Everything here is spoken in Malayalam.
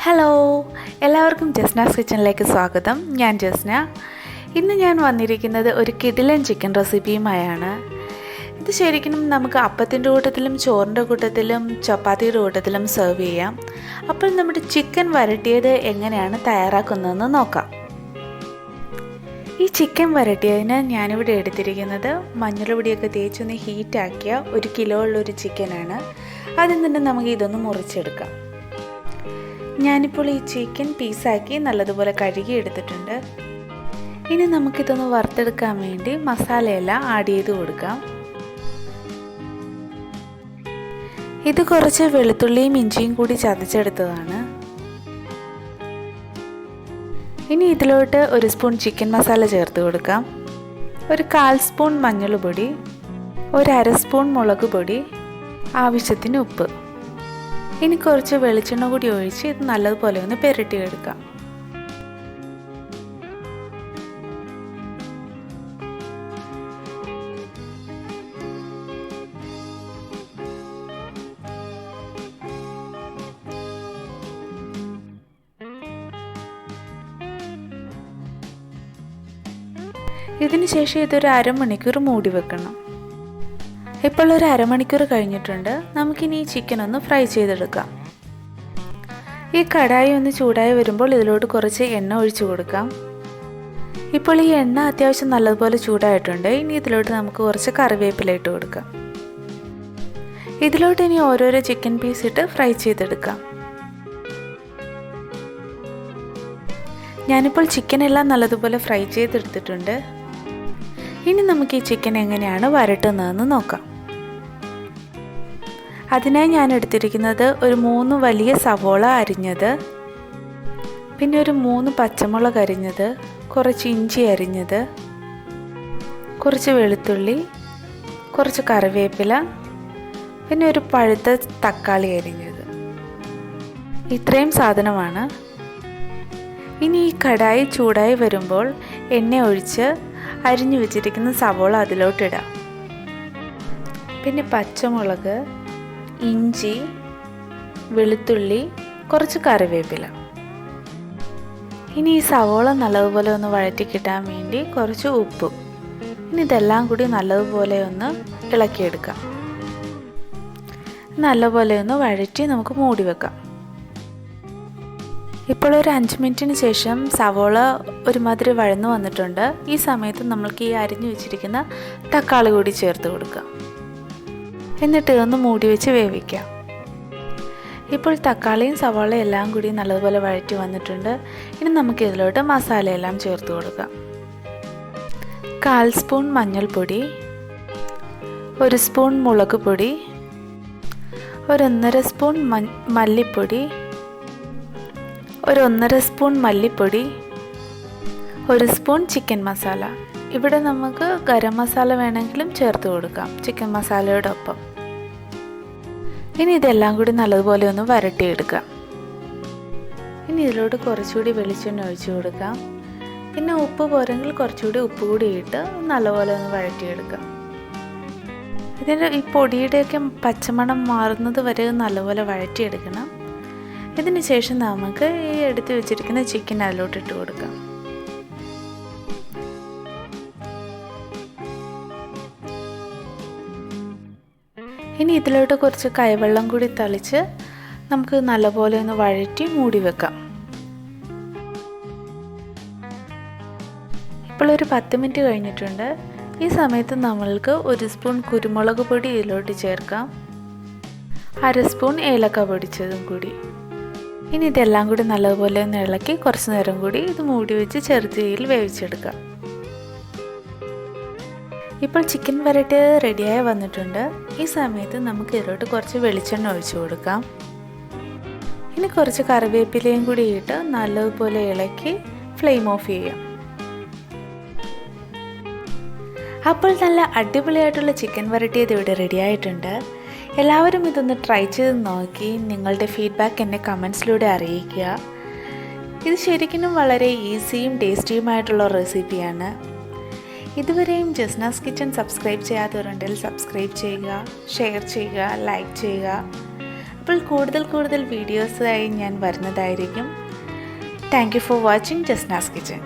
ഹലോ, എല്ലാവർക്കും ജസ്നാസ് കിച്ചണിലേക്ക് സ്വാഗതം. ഞാൻ ജസ്ന. ഇന്ന് ഞാൻ വന്നിരിക്കുന്നത് ഒരു കിടിലൻ ചിക്കൻ റെസിപ്പിയുമായാണ്. ഇത് ശരിക്കും നമുക്ക് അപ്പത്തിൻ്റെ കൂട്ടത്തിലും ചോറിൻ്റെ കൂട്ടത്തിലും ചപ്പാത്തിയുടെ കൂട്ടത്തിലും സെർവ് ചെയ്യാം. അപ്പോൾ നമ്മുടെ ചിക്കൻ വരട്ടിയത് എങ്ങനെയാണ് തയ്യാറാക്കുന്നതെന്ന് നോക്കാം. ഈ ചിക്കൻ വരട്ടിയതിന് ഞാനിവിടെ എടുത്തിരിക്കുന്നത് മഞ്ഞൾപ്പൊടിയൊക്കെ തേച്ചൊന്ന് ഹീറ്റാക്കിയ 1 കിലോ ഉള്ളൊരു ചിക്കനാണ്. ആദ്യം തന്നെ നമുക്ക് ഇതൊന്ന് മുറിച്ചെടുക്കാം. ഞാനിപ്പോൾ ഈ ചിക്കൻ പീസാക്കി നല്ലതുപോലെ കഴുകി എടുത്തിട്ടുണ്ട്. ഇനി നമുക്കിതൊന്ന് വറുത്തെടുക്കാൻ വേണ്ടി മസാലയെല്ലാം ആഡ് ചെയ്ത് കൊടുക്കാം. ഇത് കുറച്ച് വെളുത്തുള്ളിയും ഇഞ്ചിയും കൂടി ചതച്ചെടുത്തതാണ്. ഇനി ഇതിലോട്ട് 1 സ്പൂൺ ചിക്കൻ മസാല ചേർത്ത് കൊടുക്കാം. 1/4 സ്പൂൺ മഞ്ഞൾപ്പൊടി, 1/2 സ്പൂൺ മുളക് പൊടി, ആവശ്യത്തിന് ഉപ്പ്. ഇനി കുറച്ച് വെളിച്ചെണ്ണ കൂടി ഒഴിച്ച് ഇത് നല്ലതുപോലെ ഒന്ന് പുരട്ടിയെടുക്കാം. ഇതിനുശേഷം ഇതൊരു അരമണിക്കൂർ മൂടി വെക്കണം. ഇപ്പോൾ ഒരു അരമണിക്കൂർ കഴിഞ്ഞിട്ടുണ്ട്. നമുക്കിനി ഈ ചിക്കൻ ഒന്ന് ഫ്രൈ ചെയ്തെടുക്കാം. ഈ കടായി ഒന്ന് ചൂടായി വരുമ്പോൾ ഇതിലോട്ട് കുറച്ച് എണ്ണ ഒഴിച്ചു കൊടുക്കാം. ഇപ്പോൾ ഈ എണ്ണ അത്യാവശ്യം നല്ലതുപോലെ ചൂടായിട്ടുണ്ട്. ഇനി ഇതിലോട്ട് നമുക്ക് കുറച്ച് കറിവേപ്പില ഇട്ട് കൊടുക്കാം. ഇതിലോട്ട് ഇനി ഓരോരോ ചിക്കൻ പീസ് ഇട്ട് ഫ്രൈ ചെയ്തെടുക്കാം. ഞാനിപ്പോൾ ചിക്കൻ എല്ലാം നല്ലതുപോലെ ഫ്രൈ ചെയ്തെടുത്തിട്ടുണ്ട്. ഇനി നമുക്ക് ഈ ചിക്കൻ എങ്ങനെയാണ് വരട്ടുന്നതെന്ന് നോക്കാം. അതിനായി ഞാൻ എടുത്തിരിക്കുന്നത് ഒരു 3 വലിയ സവോള അരിഞ്ഞത്, പിന്നെ ഒരു 3 പച്ചമുളക് അരിഞ്ഞത്, കുറച്ച് ഇഞ്ചി അരിഞ്ഞത്, കുറച്ച് വെളുത്തുള്ളി, കുറച്ച് കറിവേപ്പില, പിന്നെ ഒരു പഴുത്ത തക്കാളി അരിഞ്ഞത്. ഇത്രയും സാധനമാണ്. ഇനി ഈ കടായി ചൂടായി വരുമ്പോൾ എണ്ണ ഒഴിച്ച് അരിഞ്ഞു വെച്ചിരിക്കുന്ന സവോള അതിലോട്ടിടാം. പിന്നെ പച്ചമുളക്, ഇഞ്ചി, വെളുത്തുള്ളി, കുറച്ച് കറിവേപ്പില. ഇനി ഈ സവോള നല്ലതുപോലെ ഒന്ന് വഴറ്റി കിട്ടാൻ വേണ്ടി കുറച്ച് ഉപ്പും. ഇനി ഇതെല്ലാം കൂടി നല്ലതുപോലെ ഒന്ന് ഇളക്കിയെടുക്കാം. നല്ലപോലെ ഒന്ന് വഴറ്റി നമുക്ക് മൂടി വെക്കാം. ഇപ്പോൾ ഒരു 5 മിനിറ്റിന് ശേഷം സവോള ഒരുമാതിരി വഴന്നു വന്നിട്ടുണ്ട്. ഈ സമയത്ത് നമ്മൾക്ക് ഈ അരിഞ്ഞു വെച്ചിരിക്കുന്ന തക്കാളി കൂടി ചേർത്ത് കൊടുക്കാം. എന്നിട്ട് ഇതൊന്ന് മൂടി വെച്ച് വേവിക്കാം. ഇപ്പോൾ തക്കാളിയും സവാളയും എല്ലാം കൂടി നല്ലതുപോലെ വഴറ്റി വന്നിട്ടുണ്ട്. ഇനി നമുക്ക് ഇതിലോട്ട് മസാലയെല്ലാം ചേർത്ത് കൊടുക്കാം. 1/4 സ്പൂൺ മഞ്ഞൾപ്പൊടി, 1 സ്പൂൺ മുളക് പൊടി, 1.5 സ്പൂൺ മല്ലിപ്പൊടി, 1.5 സ്പൂൺ മല്ലിപ്പൊടി, 1 സ്പൂൺ ചിക്കൻ മസാല. ഇവിടെ നമുക്ക് ഗരം മസാല വേണമെങ്കിലും ചേർത്ത് കൊടുക്കാം ചിക്കൻ മസാലയോടൊപ്പം. ഇനി ഇതെല്ലാം കൂടി നല്ലതുപോലെ ഒന്ന് വരട്ടിയെടുക്കാം. ഇനി ഇതിലോട്ട് കുറച്ചുകൂടി വെളിച്ചെണ്ണ ഒഴിച്ചു കൊടുക്കാം. പിന്നെ ഉപ്പ് പോരെങ്കിൽ കുറച്ചുകൂടി ഉപ്പ് കൂടി ഇട്ട് നല്ലപോലെ ഒന്ന് വഴറ്റിയെടുക്കാം. ഇതിൻ്റെ ഈ പൊടിയുടെയൊക്കെ പച്ചമണം മാറുന്നത് വരെ നല്ലപോലെ വഴറ്റിയെടുക്കണം. ഇതിന് ശേഷം നമുക്ക് ഈ എടുത്ത് വെച്ചിരിക്കുന്ന ചിക്കൻ അതിലോട്ട് ഇട്ട് കൊടുക്കാം. ഇനി ഇതിലോട്ട് കുറച്ച് കൈവെള്ളം കൂടി തളിച്ച് നമുക്ക് നല്ലപോലെ ഒന്ന് വഴറ്റി മൂടി വെക്കാം. ഇപ്പോൾ ഒരു 10 മിനിറ്റ് കഴിഞ്ഞിട്ടുണ്ട്. ഈ സമയത്ത് നമ്മൾക്ക് 1 സ്പൂൺ കുരുമുളക് പൊടി ഇതിലോട്ട് ചേർക്കാം, 1/2 സ്പൂൺ ഏലക്ക പൊടിച്ചതും കൂടി. ഇനി ഇതെല്ലാം കൂടി നല്ലതുപോലെ ഒന്ന് ഇളക്കി കുറച്ച് നേരം കൂടി ഇത് മൂടി വെച്ച് ചെറുതീയിൽ വേവിച്ചെടുക്കാം. ഇപ്പോൾ ചിക്കൻ വരട്ടിയത് റെഡിയായി വന്നിട്ടുണ്ട്. ഈ സമയത്ത് നമുക്ക് ഇതിലോട്ട് കുറച്ച് വെളിച്ചെണ്ണ ഒഴിച്ചു കൊടുക്കാം. ഇനി കുറച്ച് കറിവേപ്പിലയും കൂടി ഇട്ട് നല്ലതുപോലെ ഇളക്കി ഫ്ലെയിം ഓഫ് ചെയ്യാം. അപ്പോൾ നല്ല അടിപൊളിയായിട്ടുള്ള ചിക്കൻ വരട്ടിയത് ഇവിടെ റെഡിയായിട്ടുണ്ട്. എല്ലാവരും ഇതൊന്ന് ട്രൈ ചെയ്ത് നോക്കി നിങ്ങളുടെ ഫീഡ്ബാക്ക് എന്നെ കമൻസിലൂടെ അറിയിക്കുക. ഇത് ശരിക്കും വളരെ ഈസിയും ടേസ്റ്റിയുമായിട്ടുള്ള റെസിപ്പിയാണ്. ഇതുവരെയും ജസ്നാസ് കിച്ചൺ സബ്സ്ക്രൈബ് ചെയ്യാത്തവരുണ്ടെങ്കിൽ സബ്സ്ക്രൈബ് ചെയ്യുക, ഷെയർ ചെയ്യുക, ലൈക്ക് ചെയ്യുക. ഇനിയിപ്പോൾ കൂടുതൽ വീഡിയോസായി ഞാൻ വരുന്നതായിരിക്കും. Thank you for watching Jasna's kitchen.